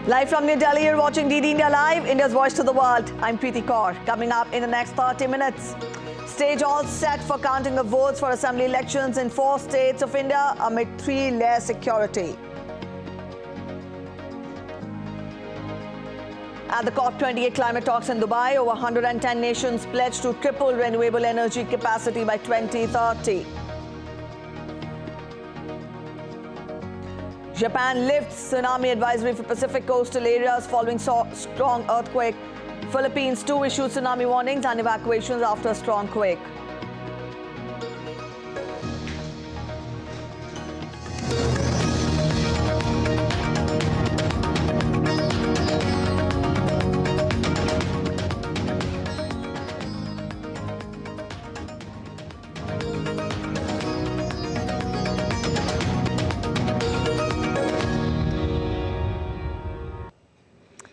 Live from New Delhi, you're watching DD India Live, India's voice to the world. I'm Preeti Kaur. Coming up in the next 30 minutes, stage all set for counting of votes for assembly elections in 4 states of India amid 3-layer security. At the COP28 climate talks in Dubai, over 110 nations pledged to triple renewable energy capacity by 2030. Japan lifts tsunami advisory for Pacific coastal areas following strong earthquake. Philippines too issued tsunami warnings and evacuations after a strong quake.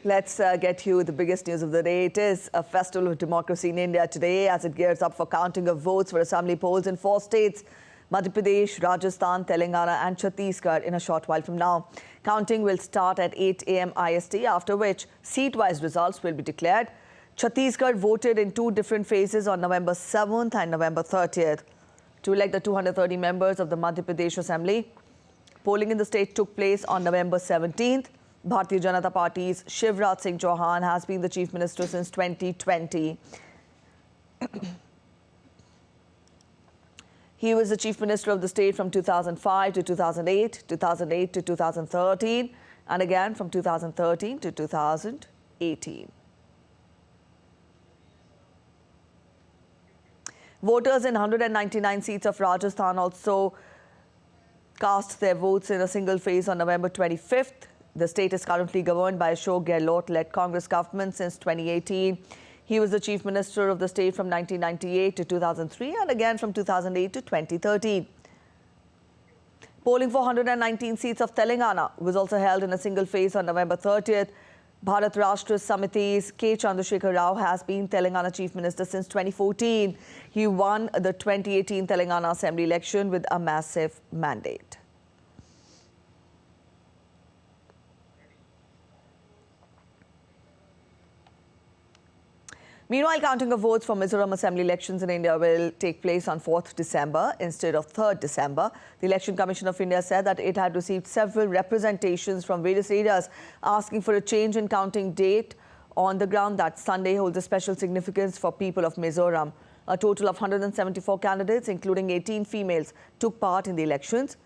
Let's get you the biggest news of the day. It is a festival of democracy in India today as it gears up for counting of votes for assembly polls in 4 states, Madhya Pradesh, Rajasthan, Telangana and Chhattisgarh in a short while from now. Counting will start at 8 a.m. IST, after which seat-wise results will be declared. Chhattisgarh voted in 2 different phases on November 7th and November 30th to elect the 230 members of the Madhya Pradesh Assembly. Polling in the state took place on November 17th. Bharatiya Janata Party's Shivraj Singh Chauhan has been the Chief Minister since 2020. He was the Chief Minister of the state from 2005 to 2008, 2008 to 2013, and again from 2013 to 2018. Voters in 199 seats of Rajasthan also cast their votes in a single phase on November 25th. The state is currently governed by Ashok Gehlot-led Congress government since 2018. He was the Chief Minister of the state from 1998 to 2003 and again from 2008 to 2013. Polling for 119 seats of Telangana was also held in a single phase on November 30th. Bharat Rashtra Samiti's K. Chandrasekhar Rao has been Telangana Chief Minister since 2014. He won the 2018 Telangana Assembly election with a massive mandate. Meanwhile, counting of votes for Mizoram Assembly elections in India will take place on 4th December instead of 3rd December. The Election Commission of India said that it had received several representations from various areas asking for a change in counting date. On the ground that Sunday holds a special significance for people of Mizoram. A total of 174 candidates, including 18 females, took part in the elections.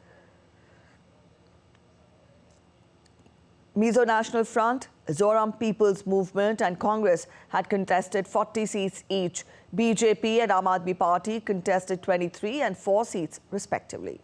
Mizo National Front, Zoram People's Movement and Congress had contested 40 seats each. BJP and Aam Aadmi Party contested 23 and 4 seats respectively.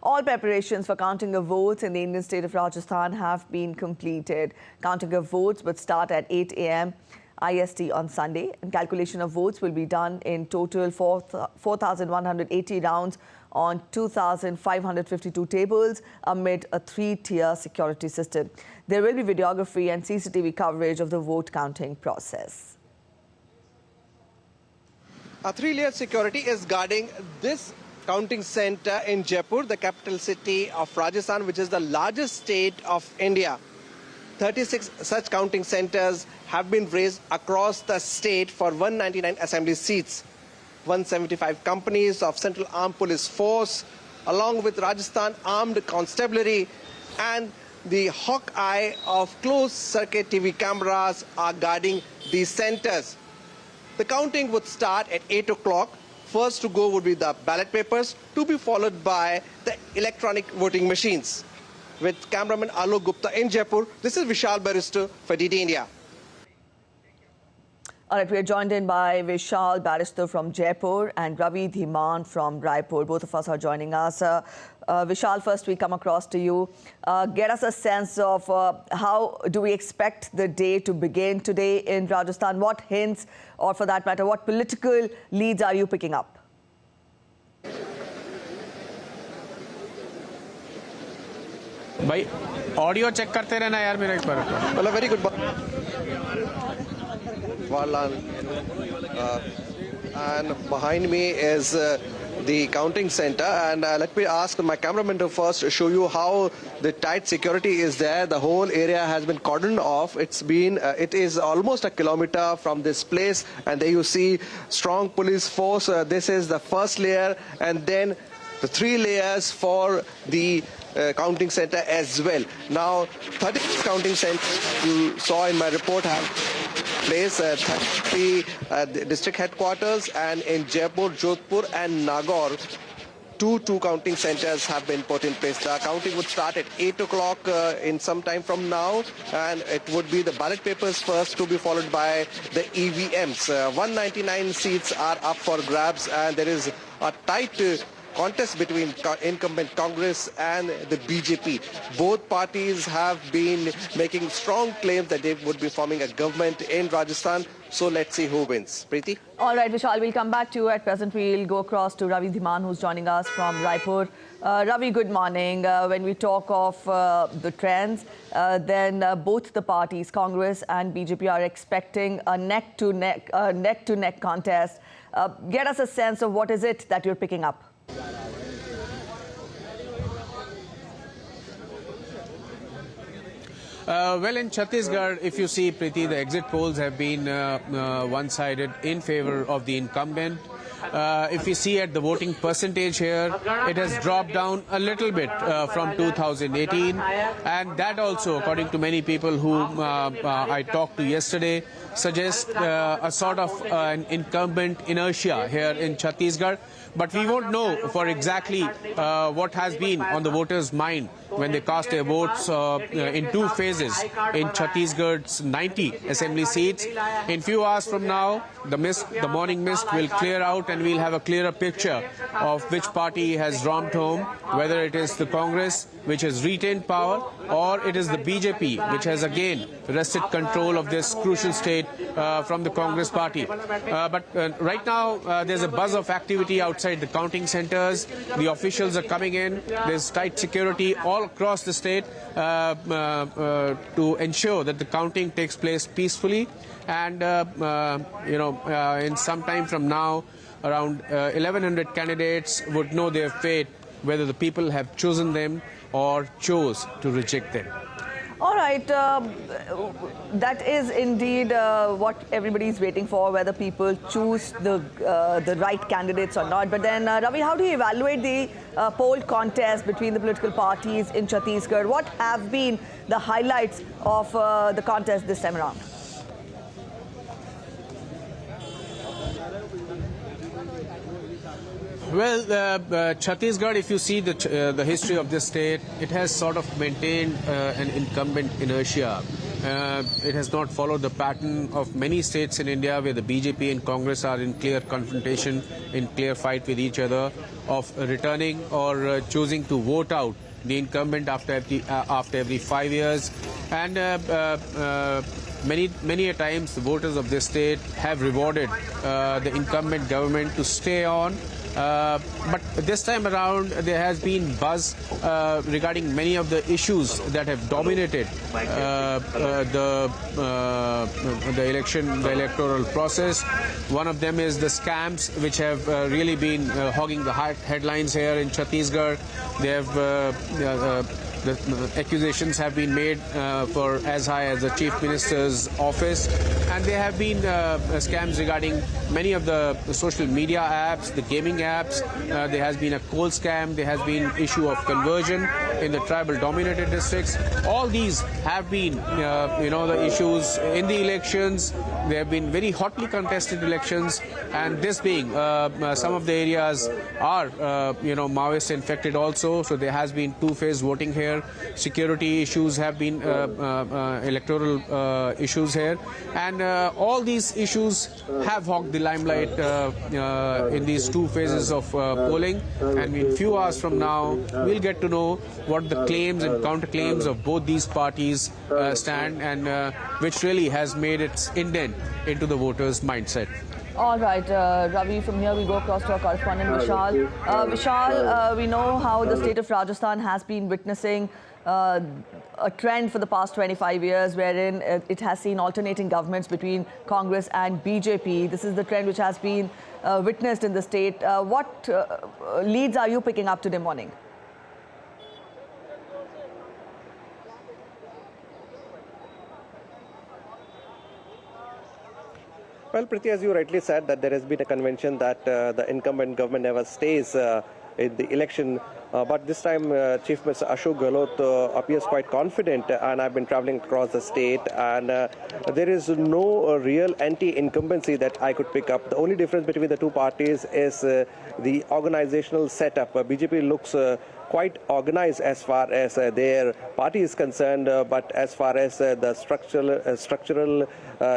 All preparations for counting of votes in the Indian state of Rajasthan have been completed. Counting of votes would start at 8 a.m. IST on Sunday, and calculation of votes will be done in total 4,180 rounds on 2,552 tables amid a 3-tier security system. There will be videography and CCTV coverage of the vote counting process. A 3-layer security is guarding this counting center in Jaipur, the capital city of Rajasthan, which is the largest state of India. 36 such counting centers have been raised across the state for 199 assembly seats. 175 companies of Central Armed Police Force, along with Rajasthan Armed Constabulary and the hawk eye of closed-circuit TV cameras are guarding these centers. The counting would start at 8 o'clock. First to go would be the ballot papers, to be followed by the electronic voting machines. With cameraman Alok Gupta in Jaipur, this is Vishal Barrister for DD India. All right, we are joined in by Vishal Barrister from Jaipur and Ravi Dhiman from Raipur. Both of us are joining us. Vishal, first we come across to you. Get us a sense of how do we expect the day to begin today in Rajasthan? What hints, or for that matter, what political leads are you picking up? भाई audio check करते रहना यार मेरा एक बार Well, a very good Varlan, and behind me is the counting center. And let me ask my cameraman to first show you how the tight security is there. The whole area has been cordoned off. It is almost a kilometer from this place, and there you see strong police force. This is the first layer, and then the 3 layers for the counting center as well. Now, 30 counting centers you saw in my report have place 30 district headquarters, and in Jaipur, Jodhpur and Nagaur, two counting centers have been put in place. The counting would start at 8 o'clock in some time from now, and it would be the ballot papers first, to be followed by the EVMs. 199 seats are up for grabs, and there is a tight contest between incumbent Congress and the BJP. Both parties have been making strong claims that they would be forming a government in Rajasthan. So let's see who wins. Preeti? All right, Vishal, we'll come back to you. At present, we'll go across to Ravi Dhiman, who's joining us from Raipur. Ravi, good morning. When we talk of the trends, then both the parties, Congress and BJP, are expecting a neck-to-neck contest. Get us a sense of what is it that you're picking up. Well, in Chhattisgarh, if you see, Preeti, the exit polls have been one-sided in favor of the incumbent. If you see at the voting percentage here, it has dropped down a little bit from 2018. And that also, according to many people who I talked to yesterday, suggests a sort of an incumbent inertia here in Chhattisgarh. But we won't know for exactly what has been on the voters' mind when they cast their votes in 2 phases in Chhattisgarh's 90 assembly seats. In few hours from now, the morning mist will clear out, and we'll have a clearer picture of which party has romped home, whether it is the Congress, which has retained power, or it is the BJP, which has again wrested control of this crucial state from the Congress party. But right now, there's a buzz of activity outside the counting centers. The officials are coming in. There's tight security all across the state to ensure that the counting takes place peacefully. And, in some time from now, around 1,100 candidates would know their fate, whether the people have chosen them or chose to reject them. All right, that is indeed what everybody is waiting for, whether people choose the right candidates or not. But then, Ravi, how do you evaluate the poll contest between the political parties in Chhattisgarh? What have been the highlights of the contest this time around? Well, Chhattisgarh, if you see the history of this state, it has sort of maintained an incumbent inertia. It has not followed the pattern of many states in India where the BJP and Congress are in clear confrontation, in clear fight with each other, of returning or choosing to vote out the incumbent after every 5 years. And many a times the voters of this state have rewarded the incumbent government to stay on. But this time around, there has been buzz regarding many of the issues that have dominated the electoral process. One of them is the scams, which have really been hogging the headlines here in Chhattisgarh. They have the accusations have been made for as high as the Chief Minister's office, and there have been scams regarding many of the social media apps, the gaming apps. There has been a coal scam. There has been issue of conversion in the tribal-dominated districts. All these have been, the issues in the elections. There have been very hotly contested elections, and this being some of the areas are, Maoist infected also. So there has been two-phase voting here. Security issues have been electoral issues here, and all these issues have hogged the limelight in these 2 phases of polling. And in few hours from now, we'll get to know what the claims and counterclaims of both these parties stand, and which really has made its indent into the voters' mindset. All right, Ravi, from here we go across to our correspondent Vishal. Vishal, we know how the state of Rajasthan has been witnessing a trend for the past 25 years wherein it has seen alternating governments between Congress and BJP. This is the trend which has been witnessed in the state. What leads are you picking up today morning? Well, Priti, as you rightly said, that there has been a convention that the incumbent government never stays in the election. But this time, Chief Minister Ashok Gehlot appears quite confident, and I've been traveling across the state, and there is no real anti-incumbency that I could pick up. The only difference between the two parties is the organizational setup. BJP looks quite organized as far as their party is concerned, but as far as the structural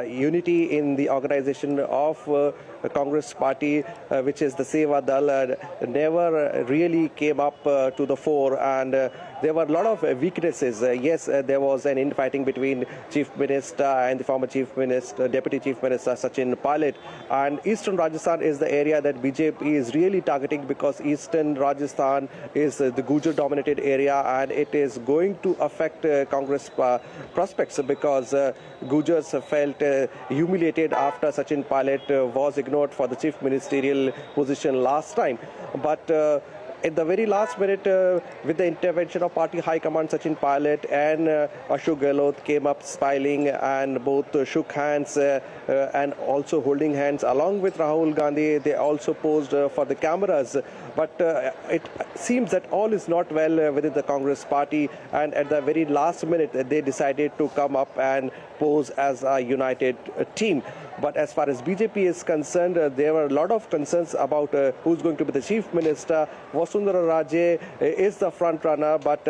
unity in the organization of the Congress party, which is the Seva Dal, never really came up to the fore, and there were a lot of weaknesses. Yes, there was an infighting between Chief Minister and the former Chief Minister, Deputy Chief Minister Sachin Pilot, and Eastern Rajasthan is the area that BJP is really targeting, because Eastern Rajasthan is the Gujar-dominated area, and it is going to affect Congress prospects, because Gujars felt humiliated after Sachin Pilot was ignored for the chief ministerial position last time. But at the very last minute, with the intervention of party high command, Sachin Pilot and Ashok Gehlot came up smiling, and both shook hands and also holding hands along with Rahul Gandhi. They also posed for the cameras. But it seems that all is not well within the Congress party, and at the very last minute, they decided to come up and pose as a united team. But as far as BJP is concerned, there were a lot of concerns about who's going to be the chief minister. Vasundhara Raje is the front runner, but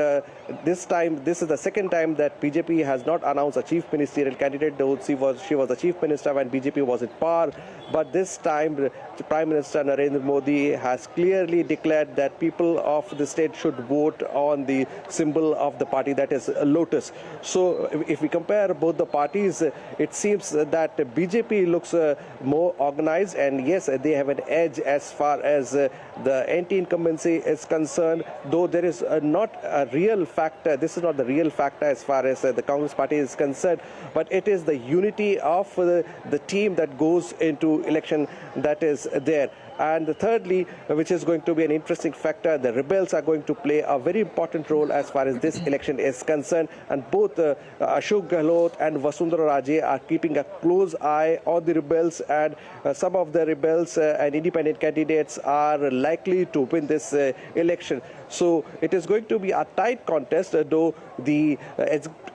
this is the second time that BJP has not announced a chief ministerial candidate, though she was the chief minister when BJP was in power. But this time, Prime Minister Narendra Modi has clearly declared that people of the state should vote on the symbol of the party, that is a lotus. So if we compare both the parties, it seems that BJP looks more organized, and yes, they have an edge as far as the anti-incumbency is concerned, though there is not a real factor. This is not the real factor as far as the Congress party is concerned, but it is the unity of the team that goes into election that is there. And thirdly, which is going to be an interesting factor, the rebels are going to play a very important role as far as this election is concerned. And both Ashok Gehlot and Vasundhara Raje are keeping a close eye on the rebels, and some of the rebels and independent candidates are likely to win this election. So it is going to be a tight contest, though the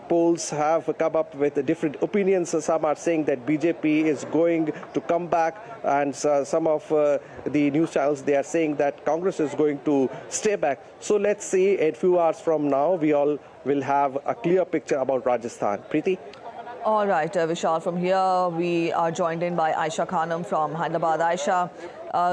polls have come up with different opinions. Some are saying that BJP is going to come back, and some of the news channels, they are saying that Congress is going to stay back. So let's see, in a few hours from now, we all will have a clear picture about Rajasthan. Preeti? All right, Vishal, from here we are joined in by Aisha Khanum from Hyderabad. Aisha,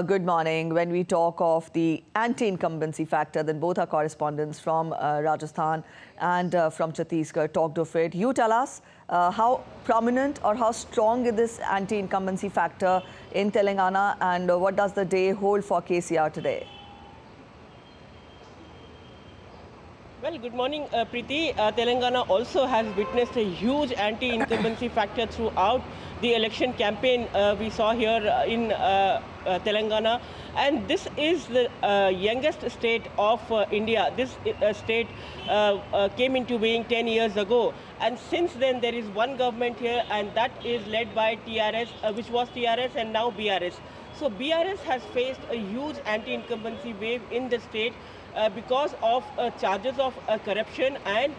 good morning. When we talk of the anti-incumbency factor, then both our correspondents from Rajasthan and from Chhattisgarh talked of it. You tell us how prominent or how strong is this anti-incumbency factor in Telangana, and what does the day hold for KCR today? Well, good morning, Preeti. Telangana also has witnessed a huge anti-incumbency factor throughout the election campaign we saw here in Telangana. And this is the youngest state of India. This state came into being 10 years ago. And since then, there is one government here, and that is led by TRS, which was TRS and now BRS. So BRS has faced a huge anti-incumbency wave in the state because of charges of corruption and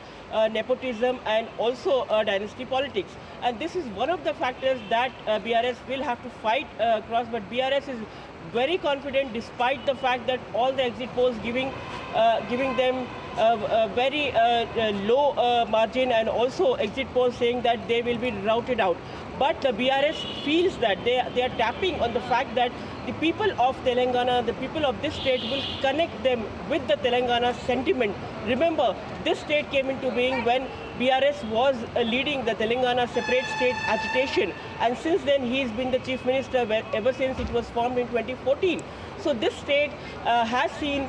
nepotism, and also dynasty politics. And this is one of the factors that BRS will have to fight across. But BRS is very confident, despite the fact that all the exit polls giving them very low margin, and also exit polls saying that they will be routed out. But the BRS feels that they are tapping on the fact that the people of Telangana, the people of this state will connect them with the Telangana sentiment. Remember, this state came into being when BRS was leading the Telangana separate state agitation, and since then he's been the chief minister ever since it was formed in 2014. So this state has seen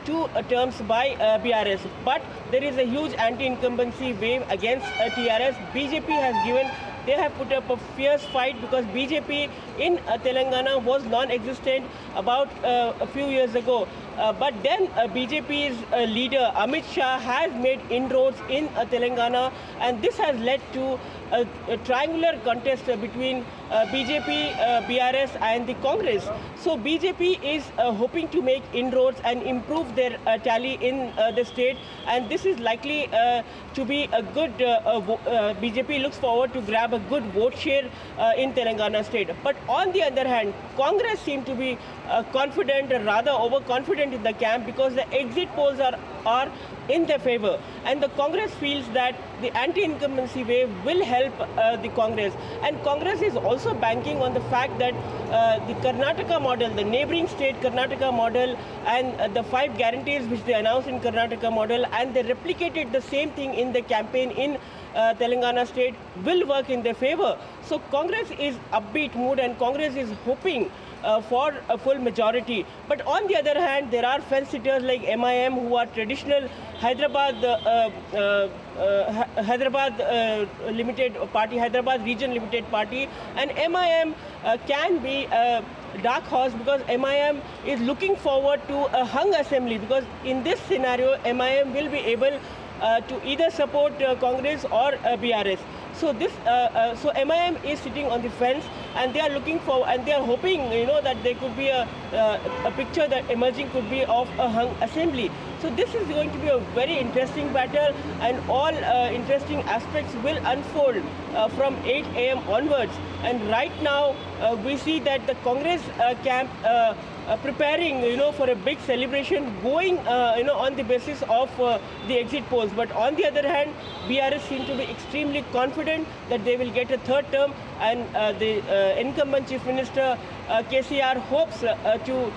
two terms by BRS, but there is a huge anti-incumbency wave against TRS. BJP has given. They have put up a fierce fight because BJP in Telangana was non-existent about a few years ago. But then BJP's leader Amit Shah has made inroads in Telangana, and this has led to a triangular contest between BJP, BRS and the Congress. So BJP is hoping to make inroads and improve their tally in the state, and this is likely to be a good, BJP looks forward to grab a good vote share in Telangana state. But on the other hand, Congress seem to be confident, or rather overconfident in the camp, because the exit polls are in their favor, and the Congress feels that the anti-incumbency wave will help the Congress, and Congress is also banking on the fact that the Karnataka model, the neighboring state Karnataka model, and the 5 guarantees which they announced in Karnataka model, and they replicated the same thing in the campaign in Telangana state, will work in their favor. So Congress is upbeat mood, and Congress is hoping for a full majority. But on the other hand, there are fence-sitters like MIM, who are traditional Hyderabad limited party, Hyderabad region limited party, and MIM can be a dark horse, because MIM is looking forward to a hung assembly, because in this scenario MIM will be able to either support Congress or BRS. So this, so MIM is sitting on the fence, and they are looking for, and they are hoping, that there could be a picture that emerging could be of a hung assembly. So this is going to be a very interesting battle, and all interesting aspects will unfold from 8 a.m. onwards. And right now, we see that the Congress camp preparing, for a big celebration, going, on the basis of the exit polls. But on the other hand, BRS seem to be extremely confident that they will get a third term, and the incumbent Chief Minister KCR hopes to,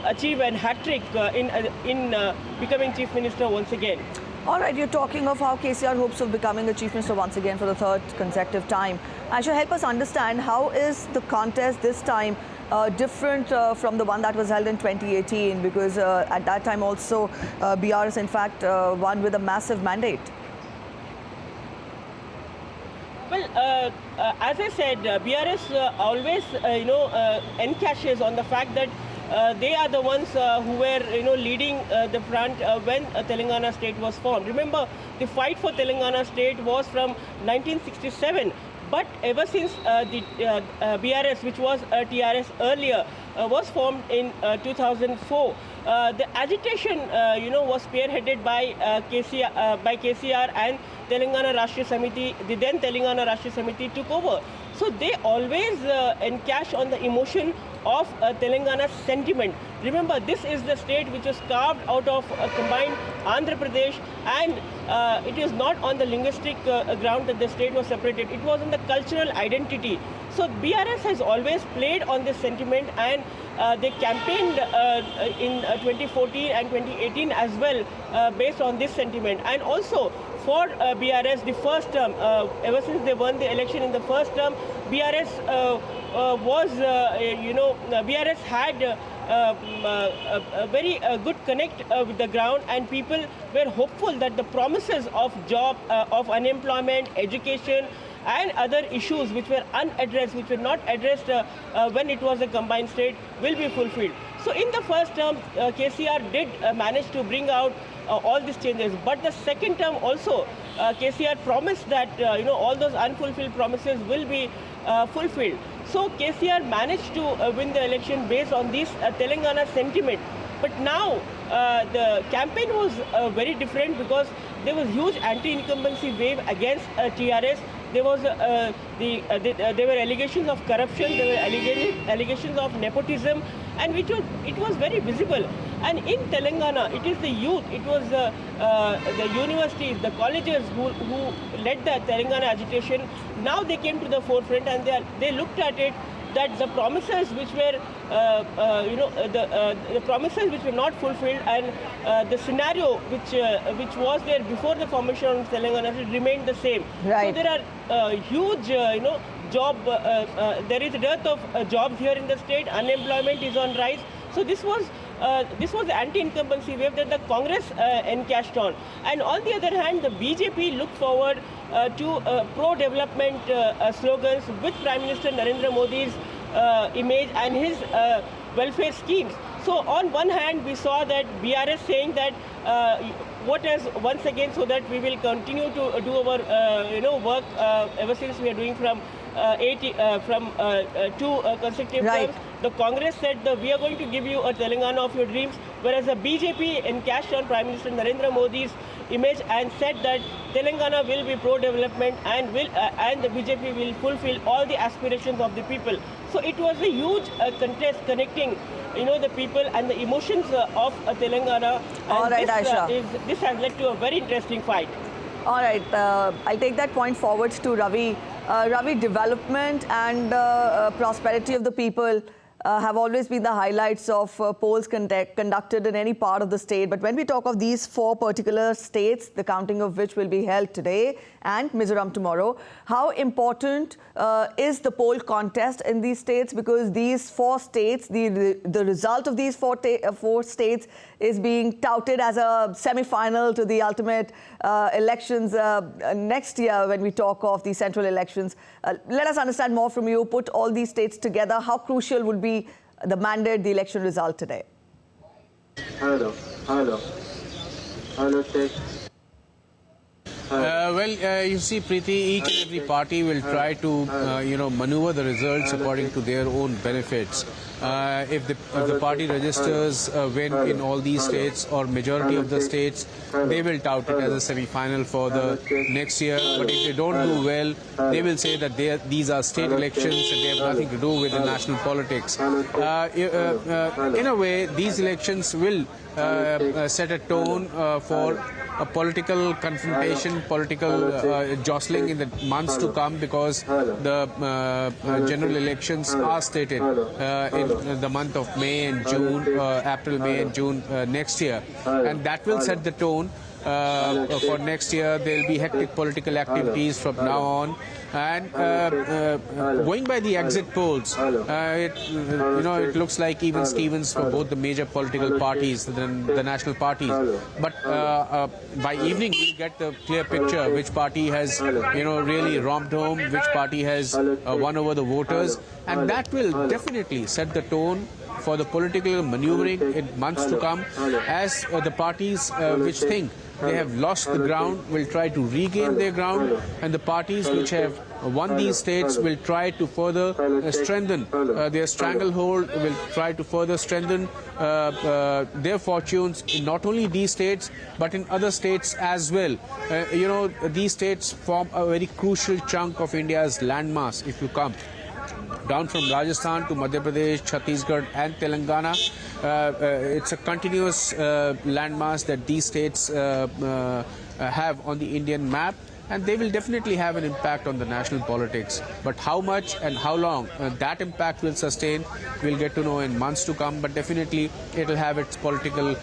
achieve an hat-trick in becoming Chief Minister once again. All right, you're talking of how KCR hopes of becoming the Chief Minister once again for the 3rd consecutive time. Actually, help us understand, how is the contest this time different from the one that was held in 2018? Because at that time also BRS in fact won with a massive mandate. Well, as I said, BRS always, encashes on the fact that they are the ones who were, leading the front when Telangana state was formed. Remember, the fight for Telangana state was from 1967. But ever since the BRS, which was TRS earlier, was formed in 2004, the agitation, was spearheaded by KCR and Telangana Rashtriya Samiti. The then Telangana Rashtriya Samiti took over. So they always encash on the emotion of Telangana sentiment. Remember, this is the state which was carved out of a combined Andhra Pradesh, and it is not on the linguistic ground that the state was separated. It was on the cultural identity. So BRS has always played on this sentiment, and they campaigned in 2014 and 2018 as well based on this sentiment. And also for BRS, the first term, ever since they won the election in the first term, BRS BRS had a very good connect with the ground, and people were hopeful that the promises of job, of unemployment, education, and other issues which were unaddressed, which were not addressed when it was a combined state, will be fulfilled. So in the first term, KCR did manage to bring out all these changes. But the second term also, KCR promised that all those unfulfilled promises will be fulfilled. So KCR managed to win the election based on this Telangana sentiment. But now the campaign was very different, because there was huge anti-incumbency wave against TRS. There was there were allegations of corruption, there were allegations of nepotism, and it was very visible. And in Telangana, it is the youth, it was the universities, the colleges who led the Telangana agitation. Now they came to the forefront, and they looked at it that the promises which were, the promises which were not fulfilled, and the scenario which was there before the formation of Telangana remained the same. Right. So there are huge, there is a dearth of jobs here in the state. Unemployment is on rise. So this was the anti-incumbency wave that the Congress encashed on. And on the other hand, the BJP looked forward to pro-development slogans with Prime Minister Narendra Modi's image and his welfare schemes. So on one hand, we saw that BRS saying that vote us once again, so that we will continue to do our work ever since we are doing from two consecutive terms. The Congress said that we are going to give you a Telangana of your dreams, whereas the BJP encashed on Prime Minister Narendra Modi's image and said that Telangana will be pro-development and the BJP will fulfill all the aspirations of the people. So it was a huge contest connecting, the people and the emotions of Telangana. All right, Aisha. This has led to a very interesting fight. All right, I'll take that point forward to Ravi. Ravi, development and prosperity of the people have always been the highlights of polls conducted in any part of the state. But when we talk of these 4 particular states, the counting of which will be held today and Mizoram tomorrow, how important is the poll contest in these states? Because these 4 states, the result of these 4 states is being touted as a semi-final to the ultimate elections next year when we talk of the central elections. Let us understand more from you. Put all these states together. How crucial would be the mandate, the election result today? Hello, check. You see, Preeti, each and every party will try to, maneuver the results according to their own benefits. If the party registers a win in all these states or majority of the states, they will tout it as a semi-final for the next year. But if they don't do well, they will say that these are state elections and they have nothing to do with the national politics. In a way, these elections will set a tone for a political confrontation, political jostling in the months to come, because the general elections are stated in the month of May and June, April, May and June next year. And that will set the tone for next year. There will be hectic political activities from now on. And going by the exit polls, it looks like even Stevens for both the major political parties, the national parties. But by evening, we'll get the clear picture which party has, really romped home, which party has won over the voters, and that will definitely set the tone for the political maneuvering in months to come, as the parties which think they have lost the ground will try to regain their ground, and the parties which have won these states will try to further strengthen their stranglehold, will try to further strengthen their fortunes in not only these states but in other states as well. These states form a very crucial chunk of India's landmass. If you come down from Rajasthan to Madhya Pradesh, Chhattisgarh and Telangana, it's a continuous landmass that these states have on the Indian map, and they will definitely have an impact on the national politics. But how much and how long that impact will sustain, we'll get to know in months to come. But definitely it will have its political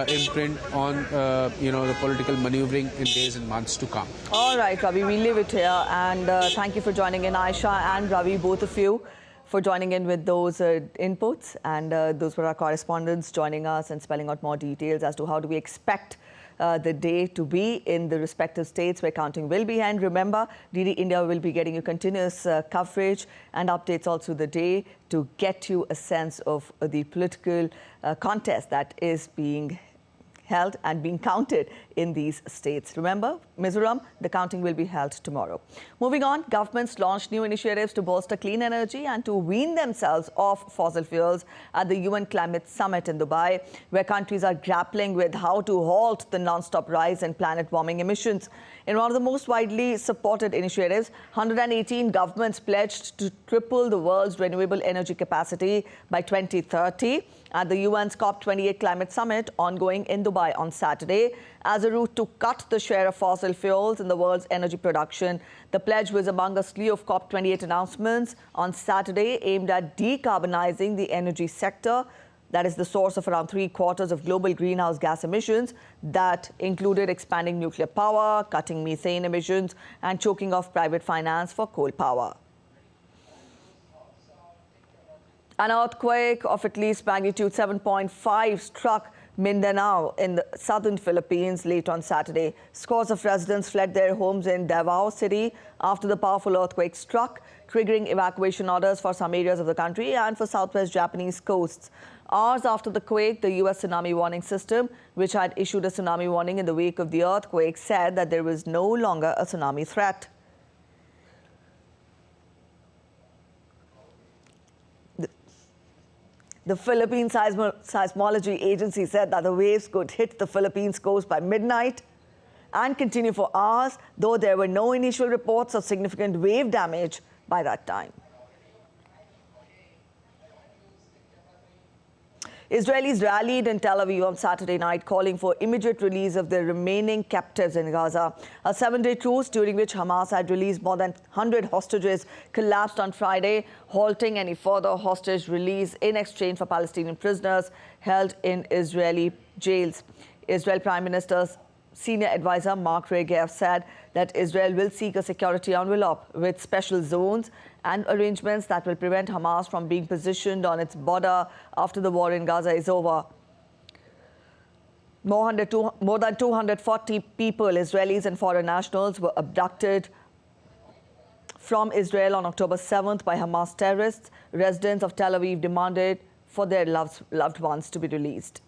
imprint on the political maneuvering in days and months to come. All right, Ravi, we'll leave it here. And thank you for joining in, Aisha and Ravi, both of you, for joining in with those inputs. And those were our correspondents joining us and spelling out more details as to how do we expect the day to be in the respective states where counting will be. And remember, DD India will be getting you continuous coverage and updates all through the day to get you a sense of the political contest that is being held and being counted in these states. Remember, Mizoram, the counting will be held tomorrow. Moving on, governments launched new initiatives to bolster clean energy and to wean themselves off fossil fuels at the UN Climate Summit in Dubai, where countries are grappling with how to halt the non-stop rise in planet warming emissions. In one of the most widely supported initiatives, 118 governments pledged to triple the world's renewable energy capacity by 2030 at the UN's COP28 Climate Summit ongoing in Dubai on Saturday. As a route to cut the share of fossil fuels in the world's energy production, the pledge was among a slew of COP28 announcements on Saturday aimed at decarbonizing the energy sector. That is the source of around 3/4 of global greenhouse gas emissions. That included expanding nuclear power, cutting methane emissions, and choking off private finance for coal power. An earthquake of at least magnitude 7.5 struck Mindanao in the southern Philippines late on Saturday. Scores of residents fled their homes in Davao City after the powerful earthquake struck, triggering evacuation orders for some areas of the country and for southwest Japanese coasts. Hours after the quake, the U.S. Tsunami Warning System, which had issued a tsunami warning in the wake of the earthquake, said that there was no longer a tsunami threat. The Philippine Seismology Agency said that the waves could hit the Philippines coast by midnight and continue for hours, though there were no initial reports of significant wave damage by that time. Israelis rallied in Tel Aviv on Saturday night, calling for immediate release of the remaining captives in Gaza. A 7-day truce, during which Hamas had released more than 100 hostages, collapsed on Friday, halting any further hostage release in exchange for Palestinian prisoners held in Israeli jails. Israel Prime Minister's senior advisor Mark Regev said that Israel will seek a security envelope with special zones and arrangements that will prevent Hamas from being positioned on its border after the war in Gaza is over. More than 240 people, Israelis and foreign nationals, were abducted from Israel on October 7th by Hamas terrorists. Residents of Tel Aviv demanded for their loved ones to be released.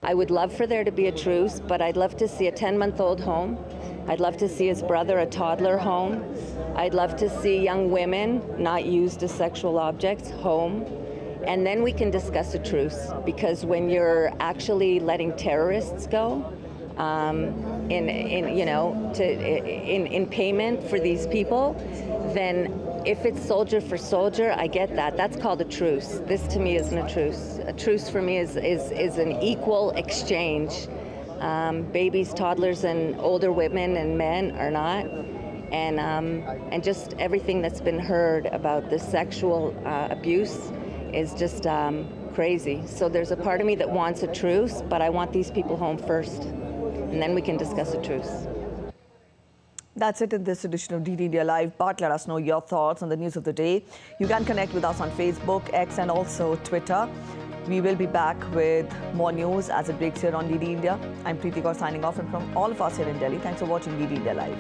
I would love for there to be a truce, but I'd love to see a 10-month-old home. I'd love to see his brother, a toddler, home. I'd love to see young women not used as sexual objects home. And then we can discuss a truce, because when you're actually letting terrorists go in payment for these people, then if it's soldier for soldier, I get that. That's called a truce. This to me isn't a truce. A truce for me is an equal exchange. Babies, toddlers, and older women and men are not. And just everything that's been heard about the sexual abuse is just crazy. So there's a part of me that wants a truce, but I want these people home first, and then we can discuss a truce. That's it in this edition of DD India Live, but let us know your thoughts on the news of the day. You can connect with us on Facebook, X, and also Twitter. We will be back with more news as it breaks here on DD India. I'm Preeti Kaur signing off, and from all of us here in Delhi, thanks for watching DD India Live.